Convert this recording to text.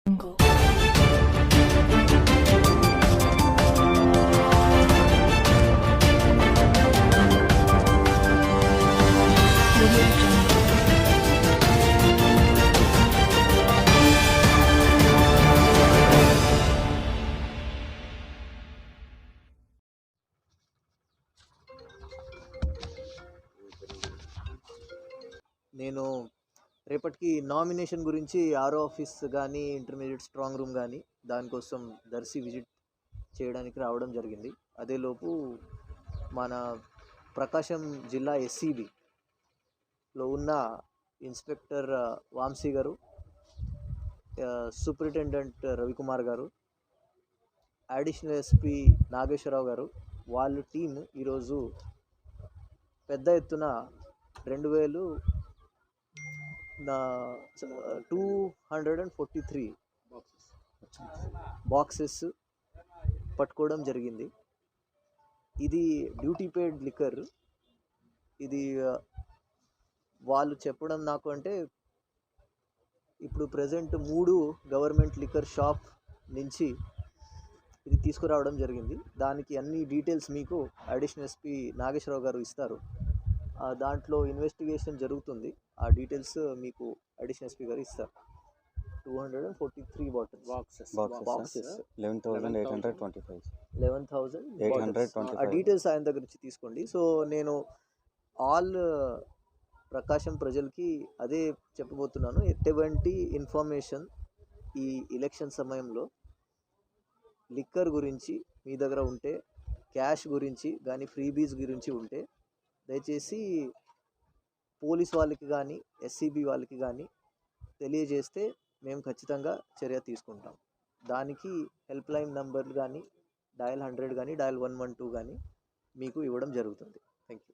Jungle. Audio Jungle. నేను రేపటికి nomination గురించి ఆర్ఓ ఆఫీస్ కానీ ఇంటర్మీడియట్ స్ట్రాంగ్ రూమ్ కానీ దానికోసం దర్శి విజిట్ చేయడానికి రావడం జరిగింది. అదేలోపు మన ప్రకాశం జిల్లా ఎస్సీబీలో ఉన్న ఇన్స్పెక్టర్ వాంసీ గారు, సూపరింటెండెంట్ రవికుమార్ గారు, అడిషనల్ ఎస్పీ నాగేశ్వరరావు గారు వాళ్ళ టీం ఈరోజు పెద్ద ఎత్తున 243 బాక్సెస్ పట్టుకోవడం జరిగింది. ఇది డ్యూటీ పెయిడ్ లిక్కర్. ఇది వాళ్ళు చెప్పడం నాకు అంటే ఇప్పుడు ప్రజెంట్ 3 గవర్నమెంట్ లిక్కర్ షాప్ నుంచి ఇది తీసుకురావడం జరిగింది. దానికి అన్ని డీటెయిల్స్ మీకు అడిషనల్ ఎస్పీ నాగేశ్వరరావు గారు ఇస్తారు. దాంట్లో ఇన్వెస్టిగేషన్ జరుగుతుంది. ఆ డీటెయిల్స్ మీకు అడిషనల్ ఎస్పీ గారు ఇస్తారు. 243 బాక్సెస్ 11,825 ఆ డీటెయిల్స్ ఆయన దగ్గర నుంచి తీసుకోండి. సో నేను ఆల్ ప్రకాశం ప్రజలకి అదే చెప్పబోతున్నాను. ఎటువంటి ఇన్ఫర్మేషన్ ఈ ఎలక్షన్ సమయంలో లిక్కర్ గురించి మీ దగ్గర ఉంటే, క్యాష్ గురించి కానీ ఫ్రీబీస్ గురించి ఉంటే దయచేసి పోలీస్ వాళ్ళకి కానీ ఎస్సీబీ వాళ్ళకి కానీ తెలియజేస్తే మేము ఖచ్చితంగా చర్య తీసుకుంటాం. దానికి హెల్ప్ లైన్ నంబర్లు కానీ డయల్ 100 కానీ డయల్ 112 కానీ మీకు ఇవ్వడం జరుగుతుంది. Thank you.